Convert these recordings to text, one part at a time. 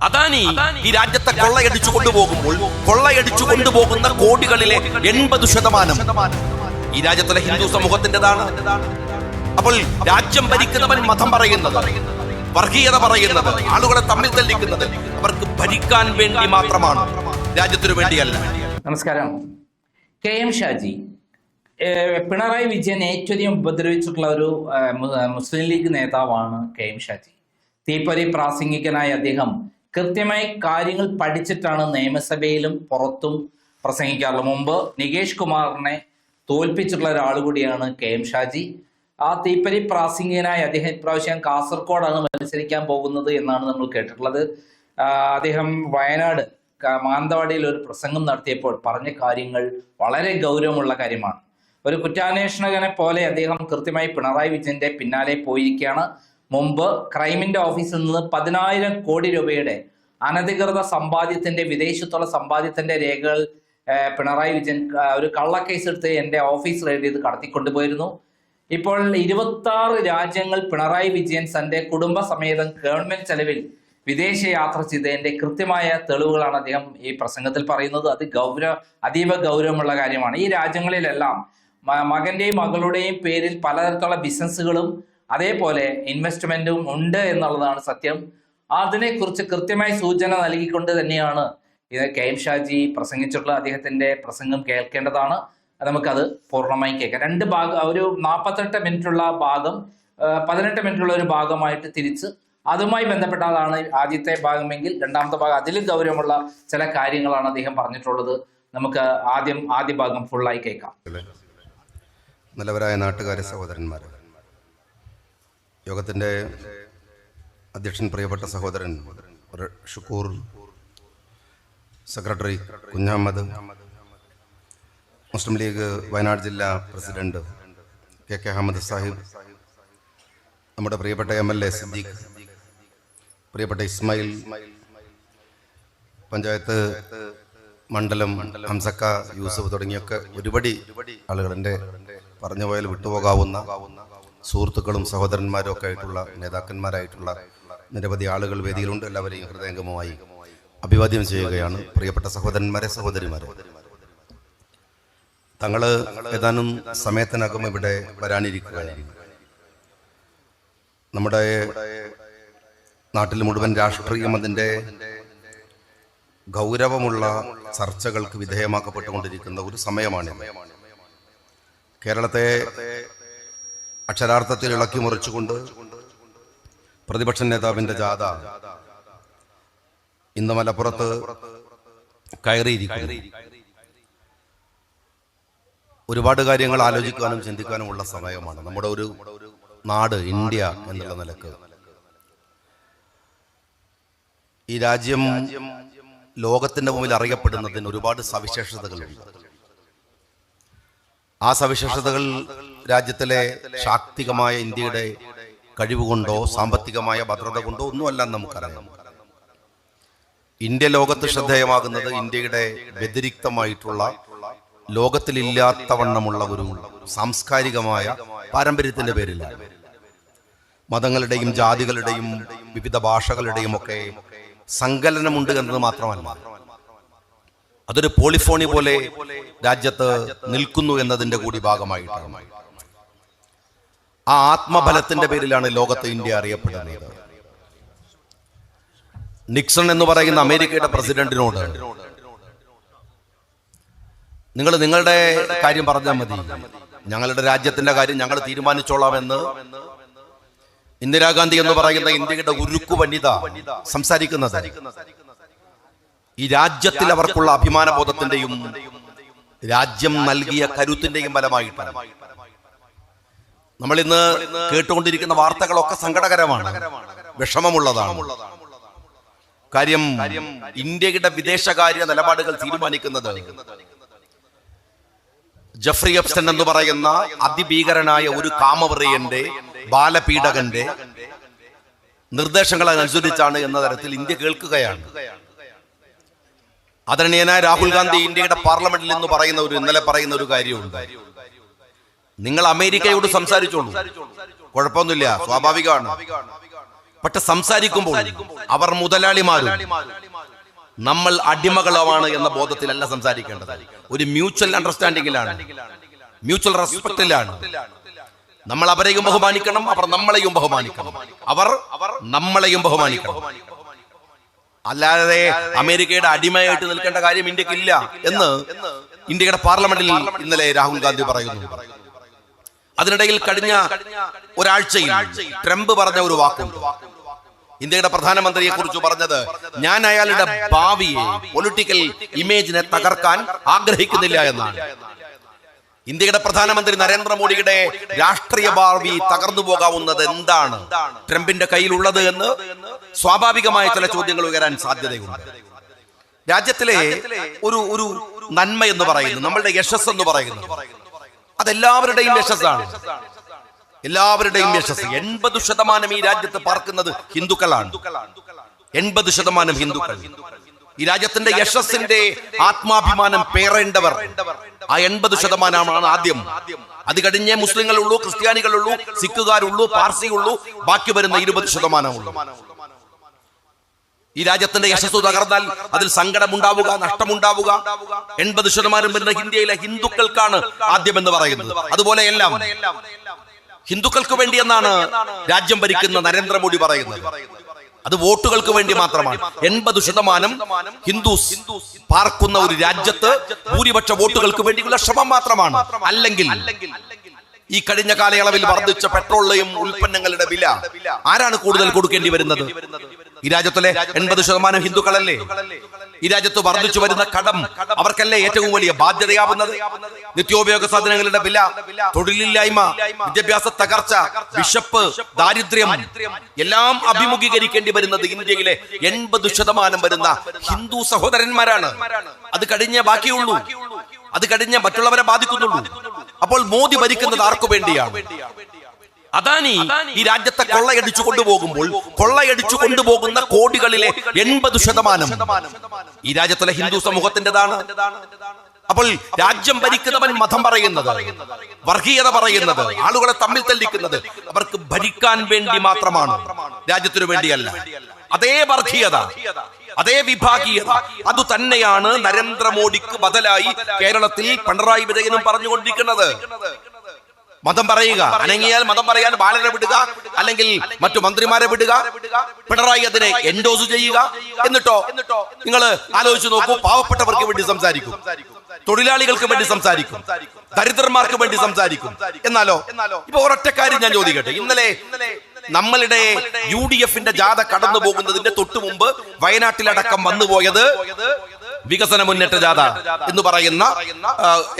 അദാനി ഈ രാജ്യത്തെ കൊള്ളയടിച്ചു കൊണ്ടുപോകുമ്പോൾ കൊള്ളയടിച്ചു കൊണ്ടുപോകുന്ന കോടികളിലെ 80% ഈ രാജ്യത്തിലെ ഹിന്ദു സമൂഹത്തിൻ്റെതാണ്. അപ്പോൾ രാജ്യം ഭരിക്കുന്നവൻ മതം പറയുന്നത്, വർഗീയത പറയുന്നത്, ആളുകളെ തമ്മിൽ തല്ലിക്കുന്നത് അവർക്ക് ഭരിക്കാൻ വേണ്ടി മാത്രമാണ്, രാജ്യത്തിനു വേണ്ടിയല്ല. നമസ്കാരം. KM ഷാജി പിണറായി വിജയൻ ഏറ്റവും ഉപദ്രവിച്ചിട്ടുള്ള ഒരു മുസ്ലിം ലീഗ് നേതാവാണ് KM ഷാജി. തീപ്പൊരി പ്രാസംഗികനായ അദ്ദേഹം കൃത്യമായി കാര്യങ്ങൾ പഠിച്ചിട്ടാണ് നിയമസഭയിലും പുറത്തും പ്രസംഗിക്കാറുള്ളത്. മുമ്പ് നികേഷ് കുമാറിനെ തോൽപ്പിച്ചിട്ടുള്ള ഒരാൾ കൂടിയാണ് KM ഷാജി. ആ തീപ്പൊരി പ്രാസംഗികനായ അദ്ദേഹം ഇപ്രാവശ്യം കാസർഗോഡാണ് മത്സരിക്കാൻ പോകുന്നത് എന്നാണ് നമ്മൾ കേട്ടിട്ടുള്ളത്. അദ്ദേഹം വയനാട് മാനന്തവാടിയിൽ ഒരു പ്രസംഗം നടത്തിയപ്പോൾ പറഞ്ഞ കാര്യങ്ങൾ വളരെ ഗൗരവമുള്ള കാര്യമാണ്. ഒരു കുറ്റാന്വേഷകനെ പോലെ അദ്ദേഹം കൃത്യമായി പിണറായി വിജയന്റെ പിന്നാലെ പോയിരിക്കുകയാണ്. മുമ്പ് ക്രൈമിന്റെ ഓഫീസിൽ നിന്ന് 10,000 കോടി രൂപയുടെ അനധികൃത സമ്പാദ്യത്തിന്റെ, വിദേശത്തുള്ള സമ്പാദ്യത്തിന്റെ രേഖകൾ പിണറായി വിജയൻ ഒരു കള്ളക്കേസ് എടുത്ത് എന്റെ ഓഫീസ് റെയ്ഡ് ചെയ്ത് കടത്തിക്കൊണ്ടുപോയിരുന്നു. ഇപ്പോൾ 26 രാജ്യങ്ങൾ പിണറായി വിജയൻ തന്റെ കുടുംബസമേതം ഗവൺമെന്റ് ചെലവിൽ വിദേശ യാത്ര ചെയ്തതിന്റെ കൃത്യമായ തെളിവുകളാണ് അദ്ദേഹം ഈ പ്രസംഗത്തിൽ പറയുന്നത്. അത് അതീവ ഗൗരവമുള്ള കാര്യമാണ്. ഈ രാജ്യങ്ങളിലെല്ലാം മകന്റെയും മകളുടെയും പേരിൽ പലതരത്തിലുള്ള ബിസിനസ്സുകളും അതേപോലെ ഇൻവെസ്റ്റ്മെന്റും ഉണ്ട് എന്നുള്ളതാണ് സത്യം. അതിനെക്കുറിച്ച് കൃത്യമായി സൂചന നൽകിക്കൊണ്ട് തന്നെയാണ് KM ഷാജി പ്രസംഗിച്ചിട്ടുള്ള അദ്ദേഹത്തിന്റെ പ്രസംഗം കേൾക്കേണ്ടതാണ്. നമുക്കത് പൂർണ്ണമായി കേൾക്കാം. രണ്ട് ഭാഗം, ഒരു 48 മിനിറ്റുള്ള ഭാഗം 18 മിനിറ്റുള്ള ഒരു ഭാഗമായിട്ട് തിരിച്ച് അതുമായി ബന്ധപ്പെട്ടതാണ് ആദ്യത്തെ ഭാഗമെങ്കിൽ, രണ്ടാമത്തെ ഭാഗം അതിലും ഗൗരവമുള്ള ചില കാര്യങ്ങളാണ് അദ്ദേഹം പറഞ്ഞിട്ടുള്ളത്. നമുക്ക് ആദ്യ ഭാഗം ഫുള്ളായി കേൾക്കാം. നല്ലവരായ നാട്ടുകാരെ, സഹോദരന്മാരെ, യോഗത്തിൻ്റെ അധ്യക്ഷൻ പ്രിയപ്പെട്ട സഹോദരൻ ഷുക്കൂർ, സെക്രട്ടറി കുഞ്ഞഹമ്മദ്, മുസ്ലിം ലീഗ് വയനാട് ജില്ലാ പ്രസിഡന്റ് KK അഹമ്മദ് സാഹിബ്, നമ്മുടെ പ്രിയപ്പെട്ട MLA സിദ്ദീഖ്, പ്രിയപ്പെട്ട ഇസ്മായിൽ, പഞ്ചായത്ത് മണ്ഡലം ഹംസക്ക, യൂസഫ് തുടങ്ങിയൊക്കെ ഒരുപടി ആളുകൾ, എൻ്റെ പറഞ്ഞു പോയാൽ വിട്ടുപോകാവുന്ന സുഹൃത്തുക്കളും സഹോദരന്മാരും ഒക്കെ ആയിട്ടുള്ള നേതാക്കന്മാരായിട്ടുള്ള നിരവധി ആളുകൾ വേദിയിലുണ്ട്. എല്ലാവരെയും ഹൃദയംഗമമായി അഭിവാദ്യം ചെയ്യുകയാണ്. പ്രിയപ്പെട്ട സഹോദരന്മാരെ, സഹോദരിമാരെ, തങ്ങൾ ഏതാനും സമയത്തിനകം ഇവിടെ വരാനിരിക്കുകയാണ്. നമ്മുടെ നാട്ടിൽ മുഴുവൻ രാഷ്ട്രീയം അതിൻ്റെ ഗൗരവമുള്ള ചർച്ചകൾക്ക് വിധേയമാക്കപ്പെട്ടുകൊണ്ടിരിക്കുന്ന ഒരു സമയമാണിത്. കേരളത്തെ അക്ഷരാർത്ഥത്തിൽ ഇളക്കി മുറിച്ചുകൊണ്ട് പ്രതിപക്ഷ നേതാവിൻ്റെ ജാഥ ഇന്ന് മലപ്പുറത്ത് കയറിയിരിക്കുന്നു. ഒരുപാട് കാര്യങ്ങൾ ആലോചിക്കാനും ചിന്തിക്കാനുമുള്ള സമയമാണ്. നമ്മുടെ ഒരു നാട്, ഇന്ത്യ എന്നുള്ള നിലക്ക് ഈ രാജ്യം ലോകത്തിന്റെ മുമ്പിൽ അറിയപ്പെടുന്നതിന് ഒരുപാട് സവിശേഷതകളുണ്ട്. ആ സവിശേഷതകൾ രാജ്യത്തിലെ ശാക്തികമായ ഇന്ത്യയുടെ കഴിവുകൊണ്ടോ സാമ്പത്തികമായ ഭദ്രത കൊണ്ടോ ഒന്നുമല്ല നമുക്കറിയാം. ഇന്ത്യ ലോകത്ത് ശ്രദ്ധേയമാകുന്നത് ഇന്ത്യയുടെ വ്യതിരിക്തമായിട്ടുള്ള, ലോകത്തിലില്ലാത്തവണ്ണമുള്ള ഒരു സാംസ്കാരികമായ പാരമ്പര്യത്തിന്റെ പേരിലാണ്. മതങ്ങളുടെയും ജാതികളുടെയും വിവിധ ഭാഷകളുടെയും ഒക്കെ സങ്കലനമുണ്ട് എന്നത് മാത്രമല്ല, അതൊരു പോളിഫോണി പോലെ രാജ്യത്ത് നിൽക്കുന്നു എന്നതിന്റെ കൂടി ഭാഗമായിട്ടാണ്. ആ ആത്മബലത്തിന്റെ പേരിലാണ് ലോകത്ത് ഇന്ത്യ അറിയപ്പെടുന്നത്. നിക്സൺ എന്ന് പറയുന്ന അമേരിക്കയുടെ പ്രസിഡന്റിനോട് നിങ്ങൾ നിങ്ങളുടെ കാര്യം പറഞ്ഞാൽ മതി, ഞങ്ങളുടെ രാജ്യത്തിന്റെ കാര്യം ഞങ്ങൾ തീരുമാനിച്ചോളാമെന്ന് ഇന്ദിരാഗാന്ധി എന്ന് പറയുന്ന ഇന്ത്യയുടെ ഉരുക്കു വനിത സംസാരിക്കുന്നത് ഈ രാജ്യത്തിൽ അവർക്കുള്ള അഭിമാനബോധത്തിന്റെയും രാജ്യം നൽകിയ കരുത്തിന്റെയും ഫലമായിട്ടാണ്. നമ്മൾ ഇന്ന് കേട്ടുകൊണ്ടിരിക്കുന്ന വാർത്തകളൊക്കെ സങ്കടകരമാണ്, വിഷമമുള്ളതാണ്. കാര്യം ഇന്ത്യയുടെ വിദേശകാര്യ നിലപാടുകൾ തീരുമാനിക്കുന്നത് ജെഫ്രി എപ്സ്റ്റൺ എന്ന് പറയുന്ന അതിഭീകരനായ ഒരു കാമവെറിയന്റെ, ബാലപീഡകന്റെ നിർദ്ദേശങ്ങൾ അനുസരിച്ചാണ് എന്ന തരത്തിൽ ഇന്ത്യ കേൾക്കുകയാണ്. ആദരണീയനായ രാഹുൽ ഗാന്ധി ഇന്ത്യയുടെ പാർലമെന്റിൽ നിന്ന് ഇന്നലെ പറയുന്ന ഒരു കാര്യമുണ്ട്. നിങ്ങൾ അമേരിക്കയോട് സംസാരിച്ചോളൂ, കുഴപ്പമൊന്നുമില്ല, സ്വാഭാവികമാണ്. പക്ഷെ സംസാരിക്കുമ്പോൾ അവർ മുതലാളിമാരും നമ്മൾ അടിമകളുമാണ് എന്ന ബോധത്തിലല്ല സംസാരിക്കേണ്ടത്. ഒരു മ്യൂച്വൽ അണ്ടർസ്റ്റാൻഡിങ്ങിലാണ്, മ്യൂച്വൽ റെസ്പെക്റ്റിലാണ്. നമ്മൾ അവരെയും ബഹുമാനിക്കണം, അവർ നമ്മളെയും ബഹുമാനിക്കണം, അവർ നമ്മളെയും ബഹുമാനിക്കണം. അല്ലാതെ അമേരിക്കയുടെ അടിമയായിട്ട് നിൽക്കേണ്ട കാര്യം ഇന്ത്യക്കില്ല എന്ന് ഇന്ത്യയുടെ പാർലമെന്റിൽ ഇന്നലെ രാഹുൽ ഗാന്ധി പറയുന്നു. അതിനിടയിൽ കഴിഞ്ഞ ഒരാഴ്ചയിൽ ട്രംപ് പറഞ്ഞ ഒരു വാക്കുണ്ട്. ഇന്ത്യയുടെ പ്രധാനമന്ത്രിയെ കുറിച്ച് പറഞ്ഞത്, ഞാൻ അയാളുടെ ഭാവിയെ, പൊളിറ്റിക്കൽ ഇമേജിനെ തകർക്കാൻ ആഗ്രഹിക്കുന്നില്ല എന്നാണ്. ഇന്ത്യയുടെ പ്രധാനമന്ത്രി നരേന്ദ്രമോദിയുടെ രാഷ്ട്രീയ ഭാവി തകർന്നു പോകാവുന്നത് എന്താണ് ട്രംപിന്റെ കയ്യിലുള്ളത് എന്ന് സ്വാഭാവികമായ ചില ചോദ്യങ്ങൾ ഉയരാൻ സാധ്യതയുണ്ട്. രാജ്യത്തിലെ ഒരു നന്മ എന്ന് പറയുന്നത്, നമ്മളുടെ യശസ് എന്ന് പറയുന്നത്, അതെല്ലാവരുടെയും യശസ്സാണ്. എല്ലാവരുടെയും യശസ്. 80% ഈ രാജ്യത്ത് പാർക്കുന്നത് ഹിന്ദുക്കളാണ്. 80% ഹിന്ദുക്കൾ. ഈ രാജ്യത്തിന്റെ യശസ്സിന്റെ ആത്മാഭിമാനം പേറേണ്ടവർ ആ 80% ആദ്യം. അത് കഴിഞ്ഞേ മുസ്ലിങ്ങളുള്ളൂ, ക്രിസ്ത്യാനികളുള്ളൂ, സിഖുകാരുള്ളൂ, പാർസിയുള്ളൂ, ബാക്കി വരുന്ന 20% ഉള്ളൂ. ഈ രാജ്യത്തിന്റെ യശസ്സു തകർന്നാൽ അതിൽ സങ്കടമുണ്ടാവുക, നഷ്ടമുണ്ടാവുക 80% വരുന്ന ഇന്ത്യയിലെ ഹിന്ദുക്കൾക്കാണ് ആദ്യം എന്ന് പറയുന്നത്. അതുപോലെ എല്ലാം ഹിന്ദുക്കൾക്ക് വേണ്ടി എന്നാണ് രാജ്യം ഭരിക്കുന്ന നരേന്ദ്രമോദി പറയുന്നത്. അത് വോട്ടുകൾക്ക് വേണ്ടി മാത്രമാണ്. 80% ഹിന്ദുസ് പാർക്കുന്ന ഒരു രാജ്യത്ത് ഭൂരിപക്ഷ വോട്ടുകൾക്ക് വേണ്ടിയുള്ള ശ്രമം മാത്രമാണ്. അല്ലെങ്കിൽ ഈ കഴിഞ്ഞ കാലയളവിൽ വർദ്ധിച്ച പെട്രോളിയം ഉൽപ്പന്നങ്ങളുടെ വില ആരാണ് കൂടുതൽ കൊടുക്കേണ്ടി വരുന്നത്? ഈ രാജ്യത്തിലെ 80% ഹിന്ദുക്കളല്ലേ? ഈ രാജ്യത്ത് വർദ്ധിച്ചു വരുന്ന കടം അവർക്കല്ലേ ഏറ്റവും വലിയ ബാധ്യതയാവുന്നത്? നിത്യോപയോഗ സാധനങ്ങളുടെ വില, തൊഴിലില്ലായ്മ, വിദ്യാഭ്യാസ തകർച്ച, വിശപ്പ്, ദാരിദ്ര്യം എല്ലാം അഭിമുഖീകരിക്കേണ്ടി വരുന്നത് ഇന്ത്യയിലെ 80% വരുന്ന ഹിന്ദു സഹോദരന്മാരാണ്. അത് കഴിഞ്ഞേ ബാക്കിയുള്ളൂ, അത് കഴിഞ്ഞേ മറ്റുള്ളവരെ ബാധിക്കുന്നുള്ളൂ. അപ്പോൾ മോദി ഭരിക്കുന്നത് ആർക്കു വേണ്ടിയാണ്? അദാനി ഈ രാജ്യത്തെ കൊള്ളയടിച്ചു കൊണ്ടുപോകുമ്പോൾ കൊള്ളയടിച്ചു കൊണ്ടുപോകുന്ന കോടികളിലെ 80% ഈ രാജ്യത്തിലെ ഹിന്ദു സമൂഹത്തിൻ്റെതാണ്. അപ്പോൾ രാജ്യം ഭരിക്കുന്നവൻ മതം പറയുന്നത്, വർഗീയത പറയുന്നത്, ആളുകളെ തമ്മിൽ തല്ലിക്കുന്നത് അവർക്ക് ഭരിക്കാൻ വേണ്ടി മാത്രമാണ്, രാജ്യത്തിനു വേണ്ടിയല്ല. അതേ വർഗീയത, അതേ വിഭാഗീയത അത് തന്നെയാണ് നരേന്ദ്രമോദിക്ക് ബദലായി കേരളത്തിൽ പിണറായി വിജയനും പറഞ്ഞുകൊണ്ടിരിക്കുന്നത്. മതം പറയുക, അനങ്ങിയാൽ മതം പറയാൻ ബാലനെ വിടുക, അല്ലെങ്കിൽ മറ്റു മന്ത്രിമാരെ വിടുക, പിണറായി അതിനെ എൻഡോസ് ചെയ്യുക. എന്നിട്ടോ നിങ്ങൾ ആലോചിച്ച് നോക്കൂ, പാവപ്പെട്ടവർക്ക് വേണ്ടി സംസാരിക്കും, തൊഴിലാളികൾക്ക് വേണ്ടി സംസാരിക്കും, ദരിദ്രന്മാർക്ക് വേണ്ടി സംസാരിക്കും. എന്നാലോ ഇപ്പൊ ഒരൊറ്റ കാര്യം ഞാൻ ചോദിക്കട്ടെ. ഇന്നലെ നമ്മളുടെ UDF-ന്റെ ജാഥ കടന്നു പോകുന്നതിന്റെ തൊട്ടു മുമ്പ് വയനാട്ടിലടക്കം വന്നുപോയത് വികസന മുന്നേറ്റ ജാഥ എന്ന് പറയുന്ന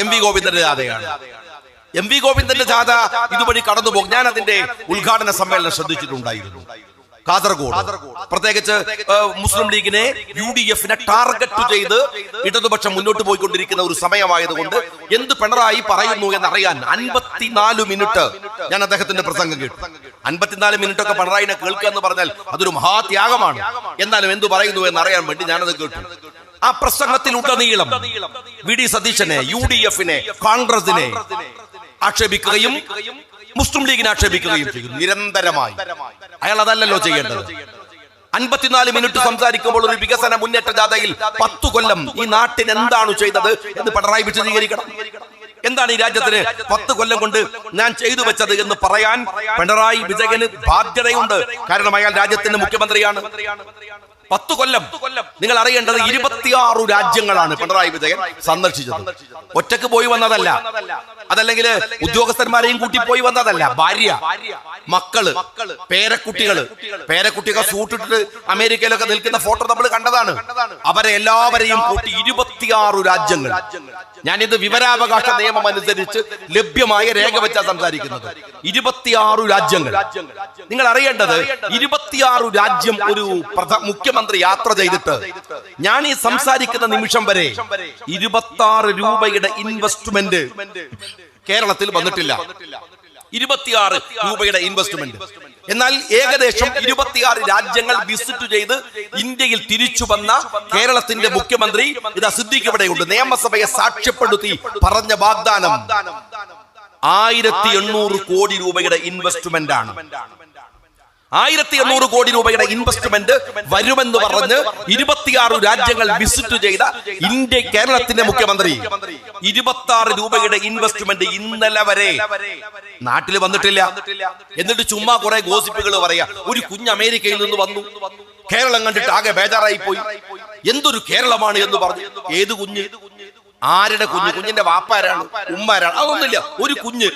MV ഗോവിന്ദന്റെ ജാഥയാണ്. MV ഗോവിന്ദന്റെ ജാഥ ഇതുവഴി കടന്നു പോകും. ഞാൻ അതിന്റെ ഉദ്ഘാടന സമ്മേളനം ശ്രദ്ധിച്ചിട്ടുണ്ടായിരുന്നു. കാസർഗോഡ് പ്രത്യേകിച്ച് മുസ്ലിം ലീഗിനെ UDF-നെ ടാർഗറ്റ് ചെയ്ത് ഇടതുപക്ഷം മുന്നോട്ട് പോയിക്കൊണ്ടിരിക്കുന്ന ഒരു സമയമായതുകൊണ്ട് എന്ത് പിണറായി പറയുന്നു എന്നറിയാൻ 54 മിനിറ്റ് ഞാൻ അദ്ദേഹത്തിന്റെ പ്രസംഗം കേട്ടു. 54 മിനിറ്റ് ഒക്കെ പിണറായിനെ കേൾക്കുക എന്ന് പറഞ്ഞാൽ അതൊരു മഹാത്യാഗമാണ്. എന്നാലും എന്തു പറയുന്നു എന്നറിയാൻ വേണ്ടി ഞാനത് കേട്ടു. ആ പ്രസംഗത്തിൽ ഉടനീളം VD സതീശനെ, UDF-നെ, കോൺഗ്രസിനെ ആക്ഷേപിക്കുകയും മുസ്ലിം ലീഗിനെ ആക്ഷേപിക്കുകയും ചെയ്യും നിരന്തരമായി. അയാൾ അതല്ലല്ലോ ചെയ്യേണ്ടത്. 54 മിനിറ്റ് സംസാരിക്കുമ്പോൾ ഒരു വികസന മുന്നേറ്റ ജാഥയിൽ 10 കൊല്ലം ഈ നാട്ടിന് എന്താണ് ചെയ്തത് എന്ന് പിണറായി വിശദീകരിക്കണം. എന്താണ് ഈ രാജ്യത്തിന് 10 കൊല്ലം കൊണ്ട് ഞാൻ ചെയ്തു വെച്ചത് എന്ന് പറയാൻ പിണറായി വിജയന് ബാധ്യതയുണ്ട്. കാരണം അയാൾ രാജ്യത്തിന്റെ മുഖ്യമന്ത്രിയാണ്. 10 കൊല്ലം നിങ്ങൾ അറിയേണ്ടത് 26 രാജ്യങ്ങളാണ് പിണറായി വിജയൻ സന്ദർശിച്ചത്. ഒറ്റക്ക് പോയി വന്നതല്ല, അതല്ലെങ്കിൽ ഉദ്യോഗസ്ഥന്മാരെയും കൂട്ടി പോയി വന്നതല്ല. ഭാര്യ, മക്കള്, പേരക്കുട്ടികൾ സൂട്ടിട്ട് അമേരിക്കയിലൊക്കെ നിൽക്കുന്ന ഫോട്ടോ നമ്മൾ കണ്ടതാണ്. അവരെ എല്ലാവരെയും കൂട്ടി 26 രാജ്യങ്ങൾ. ഞാനിത് വിവരാവകാശ നിയമം അനുസരിച്ച് ലഭ്യമായ രേഖ വെച്ചാണ് സംസാരിക്കുന്നത്. 26 രാജ്യങ്ങൾ. നിങ്ങൾ അറിയേണ്ടത് 26 രാജ്യം ഒരു മുഖ്യമന്ത്രി യാത്ര ചെയ്തിട്ട് ഞാൻ ഈ സംസാരിക്കുന്ന നിമിഷം വരെ 26 രൂപയുടെ ഇൻവെസ്റ്റ്മെന്റ് കേരളത്തിൽ വന്നിട്ടില്ല. 26 രൂപയുടെ ഇൻവെസ്റ്റ്മെന്റ്. എന്നാൽ ഏകദേശം 26 രാജ്യങ്ങൾ വിസിറ്റ് ചെയ്ത് ഇന്ത്യയിൽ തിരിച്ചു വന്ന കേരളത്തിന്റെ മുഖ്യമന്ത്രി ഇത് സിദ്ദീഖ് ഇവിടെയുണ്ട്. നിയമസഭയെ സാക്ഷ്യപ്പെടുത്തി പറഞ്ഞ വാഗ്ദാനം 1800 കോടി രൂപയുടെ ഇൻവെസ്റ്റ്മെന്റ് ആണ്. 1800 കോടി രൂപയുടെ ഇൻവെസ്റ്റ്മെന്റ് വരുമെന്ന് പറഞ്ഞ് 26 രാജ്യങ്ങൾ വിസിറ്റ് ചെയ്ത കേരളത്തിന്റെ മുഖ്യമന്ത്രി 26 രൂപയുടെ ഇൻവെസ്റ്റ്മെന്റ് ഇന്നലെ വരെ നാട്ടിൽ വന്നിട്ടില്ല. എന്നിട്ട് ചുമ്മാ കുറെ ഗോസിപ്പുകൾ പറയാ. ഒരു കുഞ്ഞ് അമേരിക്കയിൽ നിന്ന് വന്നു, കേരളം കണ്ടിട്ട് ആകെ ബേജാറായി പോയി, എന്തൊരു കേരളമാണ് എന്ന് പറഞ്ഞു. ഏത് കുഞ്ഞ്? ആരുടെ കുഞ്ഞ്? കുഞ്ഞിന്റെ വാപ്പാരാണ്, ഉമ്മാരാണ്? അതൊന്നുമില്ല, ഒരു കുഞ്ഞ്.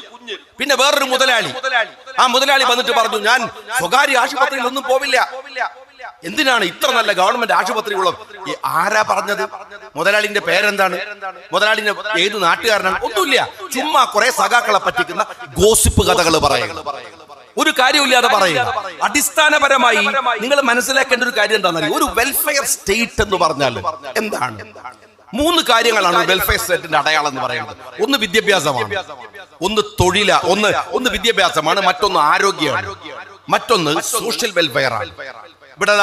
പിന്നെ വേറൊരു മുതലാളി, ആ മുതലാളി വന്നിട്ട് പറഞ്ഞു, ഞാൻ സ്വകാര്യ ആശുപത്രിയിൽ ഒന്നും പോവില്ല. എന്തിനാണ് ഇത്ര നല്ല ഗവൺമെന്റ് ആശുപത്രികളും? ആരാ പറഞ്ഞത്? മുതലാളിന്റെ പേരെന്താണ്? മുതലാളിന്റെ ഏത് നാട്ടുകാരനാണ്? ഒന്നുമില്ല, ചുമ്മാ കുറെ സഖാക്കളെ പറ്റിക്കുന്ന ഗോസിപ്പ് കഥകൾ പറയുക, ഒരു കാര്യമില്ലാതെ പറയുക. അടിസ്ഥാനപരമായി നിങ്ങൾ മനസ്സിലാക്കേണ്ട ഒരു കാര്യം എന്താണെന്നറിയോ? ഒരു വെൽഫെയർ സ്റ്റേറ്റ് എന്ന് പറഞ്ഞാൽ എന്താണ്? 3 കാര്യങ്ങളാണ് വെൽഫെയർ സ്റ്റേറ്റിന്റെ അടയാളം എന്ന് പറയുന്നത്. ഒന്ന് വിദ്യാഭ്യാസമാണ്, ഒന്ന് തൊഴില, ഒന്ന് വിദ്യാഭ്യാസമാണ്, മറ്റൊന്ന് ആരോഗ്യമാണ്, മറ്റൊന്ന് സോഷ്യൽ വെൽഫെയർ ആണ്. ഇവിടെ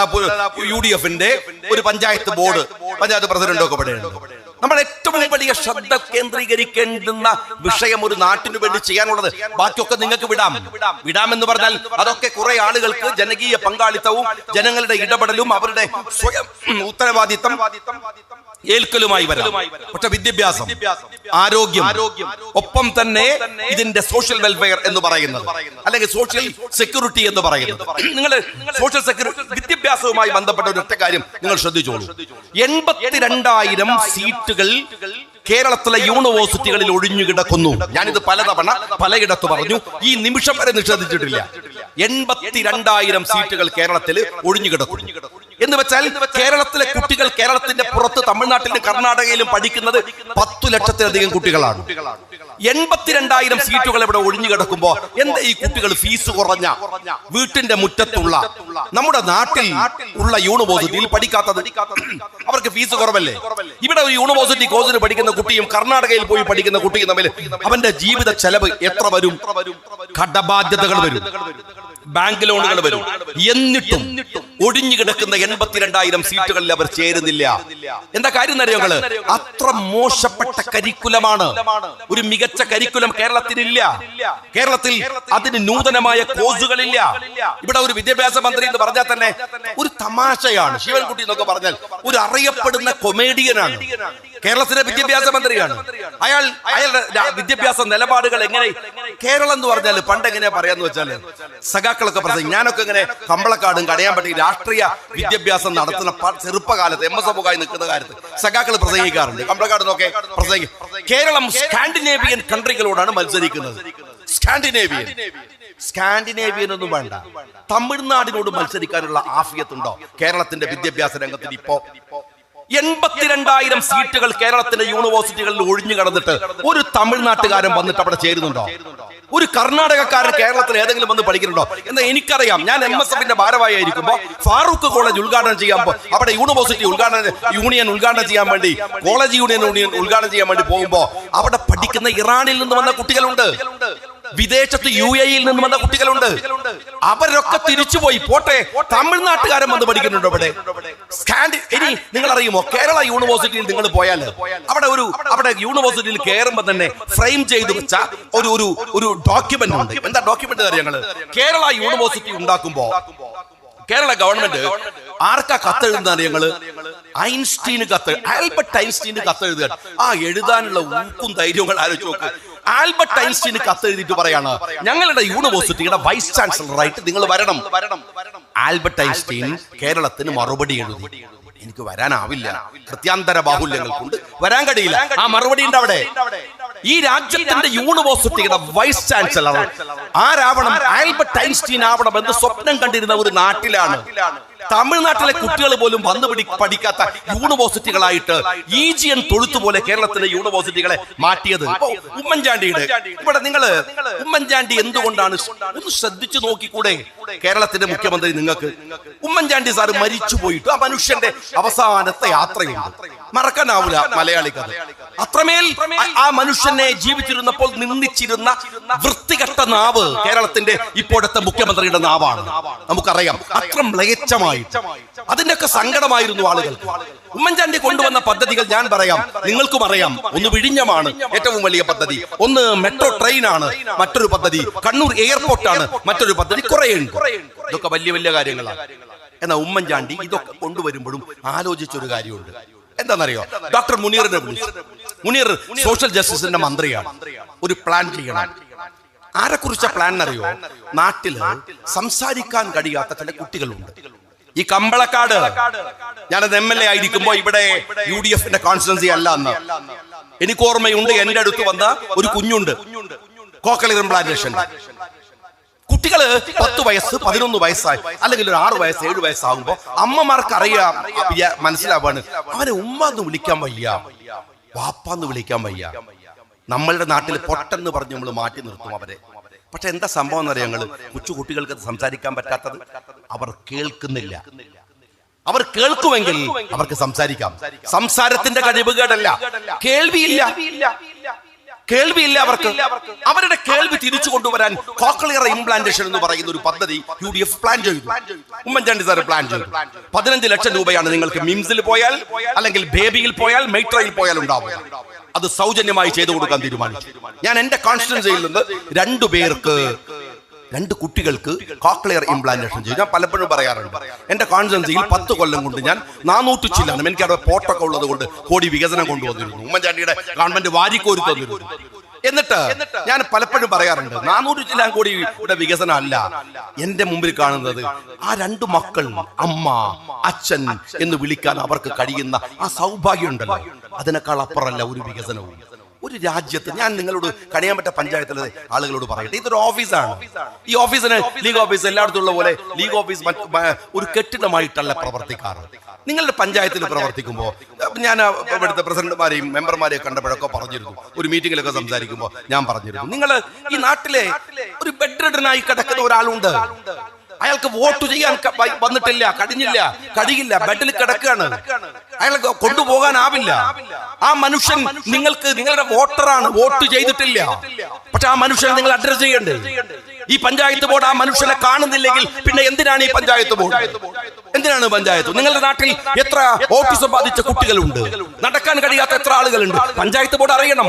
UDFന്റെ ഒരു പഞ്ചായത്ത് ബോർഡ്, പഞ്ചായത്ത് പ്രസിഡന്റ് ഒക്കെ ഇവിടെയുണ്ട്. നമ്മൾ ഏറ്റവും വലിയ ശ്രദ്ധ കേന്ദ്രീകരിക്കേണ്ടുന്ന വിഷയം ഒരു നാട്ടിനു വേണ്ടി ചെയ്യാനുള്ളത്. ബാക്കിയൊക്കെ നിങ്ങൾക്ക് വിടാമെന്ന് പറഞ്ഞാൽ അതൊക്കെ കുറെ ആളുകൾക്ക് ജനകീയ പങ്കാളിത്തവും ജനങ്ങളുടെ ഇടപെടലും അവരുടെ സ്വയം ഉത്തരവാദിത്തം ഏൽക്കലുമായി വരാം. പക്ഷെ വിദ്യാഭ്യാസം, ആരോഗ്യം, ഒപ്പം തന്നെ ഇതിന്റെ സോഷ്യൽ വെൽഫെയർ എന്ന് പറയുന്നത്, അല്ലെങ്കിൽ സോഷ്യൽ സെക്യൂരിറ്റി എന്ന് പറയുന്നത്, നിങ്ങൾ സോഷ്യൽ സെക്യൂരിറ്റി വിദ്യാഭ്യാസവുമായി ബന്ധപ്പെട്ട ഒരു ഒറ്റ കാര്യം നിങ്ങൾ ശ്രദ്ധിച്ചോളൂ. 82,000 സീറ്റുകൾ കേരളത്തിലെ യൂണിവേഴ്സിറ്റികളിൽ ഒഴിഞ്ഞു കിടക്കുന്നു. ഞാനിത് പലതവണ പലയിടത്ത് പറഞ്ഞു, ഈ നിമിഷം വരെ നിഷേധിച്ചിട്ടില്ല. 82,000 സീറ്റുകൾ കേരളത്തിൽ ഒഴിഞ്ഞു കിടക്കുന്നു എന്ന് വെച്ചാൽ കേരളത്തിലെ കുട്ടികൾ കേരളത്തിന്റെ പുറത്ത് തമിഴ്നാട്ടിലും കർണാടകയിലും പഠിക്കുന്നത് 10 ലക്ഷത്തിലധികം കുട്ടികളാണ്. 82,000 സീറ്റുകൾ ഇവിടെ ഒഴിഞ്ഞു കിടക്കുമ്പോ എന്താ ഈ കുട്ടികൾ ഫീസ് കുറഞ്ഞ വീട്ടിന്റെ മുറ്റത്തുള്ള നമ്മുടെ നാട്ടിൽ ഉള്ള യൂണിവേഴ്സിറ്റിയിൽ പഠിക്കാത്തത്? അവർക്ക് ഫീസ് കുറവല്ലേ? ഇവിടെ ഒരു യൂണിവേഴ്സിറ്റി കോഴ്സിന് പഠിക്കുന്ന കുട്ടിയും കർണാടകയിൽ പോയി പഠിക്കുന്ന കുട്ടിയും തമ്മിൽ അവന്റെ ജീവിത ചെലവ് എത്ര വരും? കടബാധ്യതകൾ വരും, ബാങ്ക് ലോണുകൾ വരും. എന്നിട്ടും ഒഴിഞ്ഞു കിടക്കുന്ന 82,000 സീറ്റുകളിൽ അവർ ചേരുന്നില്ല. എന്താ കാര്യം അറിയുന്നത്? അത്ര മോശപ്പെട്ട കരിക്കുലമാണ്. ഒരു മികച്ച കരിക്കുലം കേരളത്തിനില്ല. കേരളത്തിൽ അതിന് നൂതനമായ കോഴ്സുകളില്ല. ഇവിടെ ഒരു വിദ്യാഭ്യാസ മന്ത്രി എന്ന് പറഞ്ഞാൽ തന്നെ ഒരു തമാശയാണ്. ശിവൻകുട്ടി എന്നൊക്കെ പറഞ്ഞാൽ ഒരു അറിയപ്പെടുന്ന കൊമേഡിയനാണ്. കേരളത്തിലെ വിദ്യാഭ്യാസ മന്ത്രിയാണ്. അയാളുടെ വിദ്യാഭ്യാസ നിലപാടുകൾ എങ്ങനെ? കേരളം എന്ന് പറഞ്ഞാൽ പണ്ട് എങ്ങനെയാ പറയാന്ന് വെച്ചാല് സഖാക്കളൊക്കെ പ്രസംഗിക്കും. ഞാനൊക്കെ ഇങ്ങനെ കമ്പളക്കാടും കടയാമ്പട്ടി രാഷ്ട്രീയ വിദ്യാഭ്യാസം നടത്തുന്ന ചെറുപ്പകാലത്ത് MSFകായി നിൽക്കുന്ന കാര്യത്ത് സഖാക്കൾ പ്രസംഗിക്കാറുണ്ട്. കമ്പളക്കാട് നോക്കെ പ്രസംഗിക്കും. കേരളം സ്കാൻഡിനേവിയൻ കൺട്രികളോടാണ് മത്സരിക്കുന്നത്. സ്കാൻഡിനേവിയൻ ഒന്നും വേണ്ട, തമിഴ്നാടിനോട് മത്സരിക്കാനുള്ള ആഫിയത്തുണ്ടോ കേരളത്തിന്റെ വിദ്യാഭ്യാസ രംഗത്തിന്? ഇപ്പോ 82,000 സീറ്റുകൾ കേരളത്തിന്റെ യൂണിവേഴ്സിറ്റികളിൽ ഒഴിഞ്ഞു കടന്നിട്ട് ഒരു തമിഴ്നാട്ടുകാരൻ വന്നിട്ട് അവിടെ ചേരുന്നുണ്ടോ? ഒരു കർണാടകക്കാരൻ കേരളത്തിൽ ഏതെങ്കിലും വന്ന് പഠിക്കുന്നുണ്ടോ? എന്നാൽ എനിക്കറിയാം, ഞാൻ MSFന്റെ ഭാരവാഹി ആയിരിക്കുമ്പോൾ ഫാറൂഖ് കോളേജ് ഉദ്ഘാടനം ചെയ്യുമ്പോൾ അവിടെ യൂണിവേഴ്സിറ്റി യൂണിയൻ ഉദ്ഘാടനം ചെയ്യാൻ വേണ്ടി, കോളേജ് യൂണിയൻ ഉദ്ഘാടനം ചെയ്യാൻ വേണ്ടി പോകുമ്പോൾ അവിടെ പഠിക്കുന്ന ഇറാനിൽ നിന്ന് വന്ന കുട്ടികളുണ്ട്, വിദേശത്ത് UAE-യിൽ നിന്ന് വന്ന കുട്ടികളുണ്ട്. അവരൊക്കെ തിരിച്ചുപോയി. പോട്ടെ, തമിഴ്നാട്ടുകാരൻ വന്ന് പഠിക്കുന്നുണ്ടോ ഇവിടെ? ഇനി നിങ്ങൾ അറിയുമോ, കേരള യൂണിവേഴ്സിറ്റിയിൽ നിങ്ങൾ പോയാൽ അവിടെ യൂണിവേഴ്സിറ്റിയിൽ കയറുമ്പോൾ തന്നെ ഫ്രെയിം ചെയ്ത് വെച്ച ഒരു ഡോക്യുമെന്റ് ഉണ്ട്. എന്താ ഡോക്യുമെന്റ് അറിയാം? കേരള യൂണിവേഴ്സിറ്റി ഉണ്ടാക്കുമ്പോ കേരള ഗവൺമെന്റ് ആർക്കാ കത്തെഴുതുന്ന ഞങ്ങള്? ഐൻസ്റ്റീന് ആൽബർട്ട് ഐൻസ്റ്റീന് കത്തെഴുതുക. ആ എഴുതാനുള്ള ഊക്കും ധൈര്യങ്ങൾ ആലോചിച്ച് നോക്ക്. ആൽബർട്ട് ഐൻസ്റ്റീന് കത്തെഴുതിയിട്ട് പറയാണ്, ഞങ്ങളുടെ യൂണിവേഴ്സിറ്റിയുടെ വൈസ് ചാൻസലറായിട്ട് നിങ്ങൾ വരണം. ആൽബർട്ട് ഐൻസ്റ്റീൻ കേരളത്തിന് മറുപടി എഴുതി, എനിക്ക് വരാനാവില്ല, പ്രത്യാന്തര ബാഹുല്യങ്ങൾ കൊണ്ട് വരാൻ കഴിയില്ല. ആ മറുപടി ഉണ്ട് അവിടെ. ഈ രാജ്യത്തിന്റെ യൂണിവേഴ്സിറ്റിയുടെ വൈസ് ചാൻസലർ ആരാവണം? ആൽബർട്ട് ഐൻസ്റ്റീൻ ആവണം എന്ന് സ്വപ്നം കണ്ടിരുന്ന ഒരു നാട്ടിലാണ് തമിഴ്നാട്ടിലെ കുട്ടികൾ പോലും വന്നു പഠിക്കാത്ത യൂണിവേഴ്സിറ്റികളായിട്ട് ഈജിയൻ തൊഴുത്തു പോലെ കേരളത്തിലെ യൂണിവേഴ്സിറ്റികളെ മാറ്റിയത്. ഉമ്മൻചാണ്ടിയുടെ ഇവിടെ ഉമ്മൻചാണ്ടി എന്തുകൊണ്ടാണ്? ഒന്ന് ശ്രദ്ധിച്ചു നോക്കിക്കൂടെ കേരളത്തിന്റെ മുഖ്യമന്ത്രി നിങ്ങൾക്ക്? ഉമ്മൻചാണ്ടി സാറ് മരിച്ചു പോയിട്ട് ആ മനുഷ്യന്റെ അവസാനത്തെ യാത്രയുണ്ട്, മറക്കാനാവൂല മലയാളിക്കത്. അത്രമേൽ ആ മനുഷ്യനെ ജീവിച്ചിരുന്നപ്പോൾ നിന്ദിച്ചിരുന്ന വൃത്തികെട്ട നാവ് കേരളത്തിന്റെ ഇപ്പോഴത്തെ മുഖ്യമന്ത്രിയുടെ നാവാണ്. നമുക്കറിയാം, അത്ര മ്ലേച്ഛമായി അതിന്റെയൊക്കെ സങ്കടമായിരുന്നു ആളുകൾക്ക്. ഉമ്മൻചാണ്ടി കൊണ്ടുവന്ന പദ്ധതികൾ ഞാൻ പറയാം, നിങ്ങൾക്കും അറിയാം. ഒന്ന് വിഴിഞ്ഞമാണ് ഏറ്റവും വലിയ പദ്ധതി, ഒന്ന് മെട്രോ ട്രെയിനാണ് മറ്റൊരു പദ്ധതി, കണ്ണൂർ എയർപോർട്ടാണ് മറ്റൊരു പദ്ധതി, കുറേയുണ്ട്. ഇതൊക്കെ വലിയ വലിയ കാര്യങ്ങളാണ്. എന്നാൽ ഉമ്മൻചാണ്ടി ഇതൊക്കെ കൊണ്ടുവരുമ്പോഴും ആലോചിച്ചൊരു കാര്യമുണ്ട്. എന്താണെന്നറിയോ? ഡോക്ടർ മുനീറിനെ വിളിച്ചു. മുനീർ സോഷ്യൽ ജസ്റ്റിസിന്റെ മന്ത്രിയാണ്. ഒരു പ്ലാൻ ചെയ്യണം. ആരെക്കുറിച്ച പ്ലാൻ എന്നറിയോ? നാട്ടില് സംസാരിക്കാൻ കഴിയാത്ത ചില കുട്ടികളുണ്ട്. ഈ കമ്പളക്കാട്, ഞാനത് MLA ആയിരിക്കുമ്പോ ഇവിടെ UDF കോൺസ്റ്റിറ്റ്യുവൻസി അല്ല അന്ന്. എനിക്ക് ഓർമ്മയുണ്ട്, എന്റെ അടുത്ത് വന്ന ഒരു കുഞ്ഞുണ്ട് കോക്ലിയർ ഇംപ്ലാന്റേഷൻ. കുട്ടികള് 10 വയസ്സ് 11 വയസ്സായി അല്ലെങ്കിൽ ഒരു 6 വയസ്സ് 7 വയസ്സാകുമ്പോ അമ്മമാർക്ക് അറിയാം, മനസ്സിലാവാണ് അവനെ ഉമ്മ എന്ന് വിളിക്കാൻ വയ്യ, വാപ്പാന്ന് വിളിക്കാൻ വയ്യ. നമ്മളുടെ നാട്ടിൽ പൊട്ടെന്ന് പറഞ്ഞ് നമ്മൾ മാറ്റി നിർത്തും അവരെ. പക്ഷെ എന്താ സംഭവം എന്നറിയാം ഞങ്ങള്? കൊച്ചു കുട്ടികൾക്ക് സംസാരിക്കാൻ പറ്റാത്തത് അവർ കേൾക്കുന്നില്ല. അവർ കേൾക്കുമെങ്കിൽ അവർക്ക് സംസാരിക്കാം. സംസാരത്തിന്റെ കഴിവുകേടല്ല, കേൾവിയില്ല അവർക്ക്. അവരുടെ കേൾവി തിരിച്ചു കൊണ്ടുവരാൻ കോക്ലിയർ ഇംപ്ലാന്റേഷൻ എന്ന് പറയുന്ന ഒരു പദ്ധതി UDF പ്ലാൻ ചെയ്തു. ഉമ്മൻചാണ്ടി സാർ പ്ലാൻ ചെയ്തു. 15 ലക്ഷം രൂപയാണ് നിങ്ങൾക്ക് മിംസിൽ പോയാൽ അല്ലെങ്കിൽ ബേബിയിൽ പോയാൽ മെട്രോയിൽ പോയാൽ ഉണ്ടാവുക. അത് സൗജന്യമായി ചെയ്തു കൊടുക്കാൻ തീരുമാനിച്ചു. ഞാൻ എന്റെ കോൺസ്റ്റിറ്റ്യുവൻസിയിൽ നിന്ന് 2 കുട്ടികൾക്ക് കോക്ലിയർ ഇംപ്ലാന്റേഷൻ ചെയ്തു. ഞാൻ പലപ്പോഴും പറയാറുണ്ട്, എന്റെ കോൺസ്റ്റിറ്റ്യുവൻസിയിൽ 10 കൊല്ലം കൊണ്ട് ഞാൻ 400 ചില്ലാണ്, എനിക്ക് അവിടെ പോർട്ടൊക്കെ ഉള്ളത് കൊണ്ട് കോടി വികസനം കൊണ്ടുവന്നിരുന്നു. ഉമ്മൻചാണ്ടിയുടെ ഗവൺമെന്റ് വാരിക്കോരി തന്നിരുന്നു. എന്നിട്ട് ഞാൻ പലപ്പോഴും പറയാറുണ്ട്, 400 ചില്ലാൻ കോടിയുടെ വികസനം അല്ല എന്റെ മുമ്പിൽ കാണുന്നത്. ആ 2 മക്കൾ അമ്മ അച്ഛൻ എന്ന് വിളിക്കാൻ അവർക്ക് കഴിയുന്ന ആ സൗഭാഗ്യം ഉണ്ടല്ലോ, അതിനേക്കാൾ അപ്പുറമല്ല ഒരു വികസനവും. ഒരു രാജ്യത്ത്, ഞാൻ നിങ്ങളോട് കണിയാമ്പറ്റ പഞ്ചായത്തിലെ ആളുകളോട് പറയട്ടെ, ഇതൊരു ഓഫീസാണ്. ഈ ഓഫീസിന് ലീഗ് ഓഫീസ് എല്ലായിടത്തും ഉള്ള പോലെ ലീഗ് ഓഫീസ് ഒരു കെട്ടിടമായിട്ടല്ല പ്രവർത്തിക്കാറ്. നിങ്ങളുടെ പഞ്ചായത്തിൽ പ്രവർത്തിക്കുമ്പോൾ ഞാൻ ഇവിടുത്തെ പ്രസിഡന്റുമാരെയും മെമ്പർമാരെയും കണ്ടപ്പോഴൊക്കെ പറഞ്ഞിരുന്നു, ഒരു മീറ്റിങ്ങിലൊക്കെ സംസാരിക്കുമ്പോൾ ഞാൻ പറഞ്ഞിരുന്നു, നിങ്ങൾ ഈ നാട്ടിലെ ഒരു ബെഡ്റിഡനായി കിടക്കുന്ന ഒരാളുണ്ട്, അയാൾക്ക് വോട്ട് ചെയ്യാൻ വന്നിട്ടില്ല, കഴിയില്ല, ബെഡിൽ കിടക്കുകയാണ്, അയാൾക്ക് കൊണ്ടുപോകാനാവില്ല. ആ മനുഷ്യൻ നിങ്ങളുടെ വോട്ടറാണ്, വോട്ട് ചെയ്തിട്ടില്ല, പക്ഷെ ആ മനുഷ്യനെ നിങ്ങൾ അഡ്രസ് ചെയ്യണ്ടേ? ഈ പഞ്ചായത്ത് ബോർഡ് ആ മനുഷ്യനെ കാണുന്നില്ലെങ്കിൽ പിന്നെ എന്തിനാണ് ഈ പഞ്ചായത്ത് ബോർഡ്? എന്തിനാണ് പഞ്ചായത്ത്? നിങ്ങളുടെ നാട്ടിൽ എത്ര ഓട്ടിസം ബാധിച്ച കുട്ടികളുണ്ട്, നടക്കാൻ കഴിയാത്ത എത്ര ആളുകളുണ്ട്? പഞ്ചായത്ത് ബോർഡ് അറിയണം,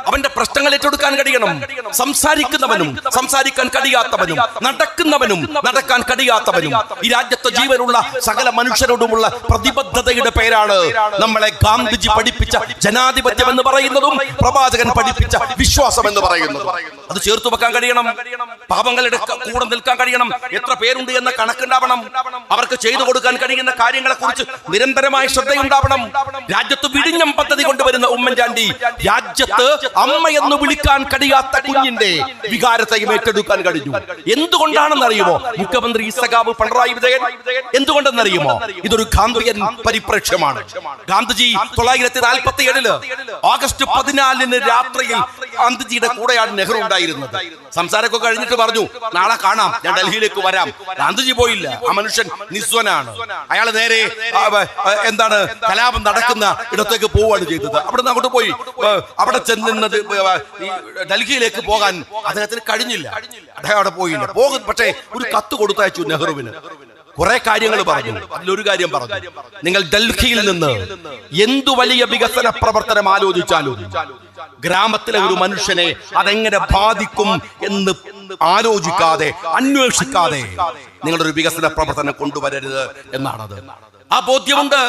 അവന്റെ പ്രശ്നങ്ങൾ ഏറ്റെടുക്കാൻ കഴിയണം. സംസാരിക്കുന്നവനും സംസാരിക്കാൻ കഴിയാത്തവനും നടക്കുന്നവനും നടക്കാൻ കഴിയാത്തവനും ഈ രാജ്യത്തെ ജീവനുള്ള സകല മനുഷ്യരോടുമുള്ള പ്രതിബദ്ധതയുടെ പേരാണ് നമ്മളെ ഗാന്ധിജി പഠിപ്പിച്ച ജനാധിപത്യം എന്ന് പറയുന്നതും പ്രവാചകൻ പഠിപ്പിച്ച വിശ്വാസം എന്ന് പറയുന്നതും. അത് ചേർത്ത് വെക്കാൻ കഴിയണം. പാപങ്ങളുടെ കൂടെ നിൽക്കാൻ കഴിയണം. എത്ര പേരുണ്ട് എന്ന കണക്കുണ്ടാവണം. അവർക്ക് ചെയ്തു കൊടുക്കാൻ കഴിയുന്ന കാര്യങ്ങളെ കുറിച്ച് നിരന്തരമായ ശ്രദ്ധയുണ്ടാവണം. രാജ്യത്ത് വിഴിഞ്ഞം പദ്ധതി കൊണ്ടുവരുന്ന ഉമ്മൻചാണ്ടി രാജ്യത്ത് അമ്മ എന്ന് വിളിക്കാൻ കഴിയാത്ത കുഞ്ഞിന്റെ വികാരത്തെയും ഏറ്റെടുക്കാൻ കഴിഞ്ഞു. എന്തുകൊണ്ടാണെന്നറിയുമോ? മുഖ്യമന്ത്രി സഖാവ് പിണറായി വിജയൻ എന്തുകൊണ്ടെന്നറിയുമോ? ഇതൊരു ഗാന്ധിയൻ പരിപ്രേക്ഷ്യമാണ്. ഗാന്ധിജി 1947 ഓഗസ്റ്റ് 14 രാത്രിയിൽ ഗാന്ധിജിയുടെ കൂടെയാണ് നെഹ്റു ഉണ്ടായിരുന്നത്. സംസാരമൊക്കെ കഴിഞ്ഞിട്ട് പറഞ്ഞു, നാളെ കാണാം, ഞാൻ ഡൽഹിയിലേക്ക് വരാം. ഗാന്ധിജി പോയില്ല. ആ മനുഷ്യൻ നിസ്വനാണ്. അയാൾ നേരെ കലാപം നടക്കുന്ന ഇടത്തേക്ക് പോവുകയാണ് ചെയ്തത്. അവിടെ നിന്ന് അങ്ങോട്ട് പോയി അവിടെ ചെന്നത് ഡൽഹിയിലേക്ക് പോകാൻ അദ്ദേഹത്തിന് കഴിഞ്ഞില്ല. അദ്ദേഹം അവിടെ പോയില്ല. പക്ഷേ ഒരു കത്ത് കൊടുത്തയച്ചു നെഹ്റുവിന്. കുറെ കാര്യങ്ങൾ പറഞ്ഞു. അതിലൊരു കാര്യം പറഞ്ഞു, നിങ്ങൾ ഡൽഹിയിൽ നിന്ന് എന്തു വലിയ വികസന പ്രവർത്തനം ആലോചിച്ചാലും ഗ്രാമത്തിലെ ഒരു മനുഷ്യനെ അതെങ്ങനെ ബാധിക്കും എന്ന് ആലോചിക്കാതെ അന്വേഷിക്കാതെ നിങ്ങളൊരു വികസന പ്രവർത്തനം കൊണ്ടുവരരുത് എന്നാണത്. ആ ബോധ്യമുണ്ട്.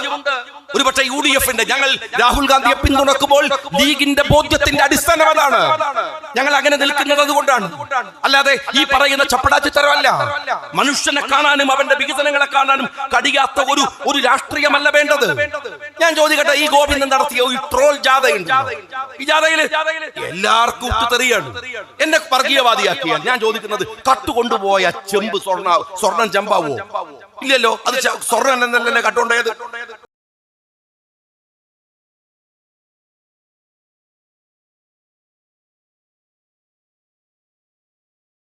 ഒരുപക്ഷെ UDF-ന്റെ, ഞങ്ങൾ രാഹുൽ ഗാന്ധിയെ പിന്തുണക്കുമ്പോൾ ലീഗിന്റെ ബോധ്യത്തിന്റെ അടിസ്ഥാനം അതാണ്. ഞങ്ങൾ അങ്ങനെ നിൽക്കുന്നത് അതുകൊണ്ടാണ്. അല്ലാതെ ഈ പറയുന്ന ചപ്പടാച്ചിത്തരമല്ല. മനുഷ്യനെ കാണാനും അവന്റെ വികസനങ്ങളെ കാണാനും കഴിയാത്ത ഒരു രാഷ്ട്രീയമല്ല വേണ്ടത്. ഞാൻ ചോദിക്കട്ടെ, ഈ ഗോവിന്ദൻ നടത്തിയ ഈ ട്രോൾ ജാഥയുണ്ട്, ഈ ജാഥയില് എല്ലാവർക്കും ഉത്തുതെറിയാണ്. എന്നെ വർഗീയവാദിയാക്കിയാൽ ഞാൻ ചോദിക്കുന്നത്, കട്ടുകൊണ്ടുപോയ ചെമ്പ് സ്വർണം ചെമ്പാവോ? ഇല്ലല്ലോ. അത് സ്വർണ്ണം എന്നല്ലേ കട്ടുകൊണ്ടേത്?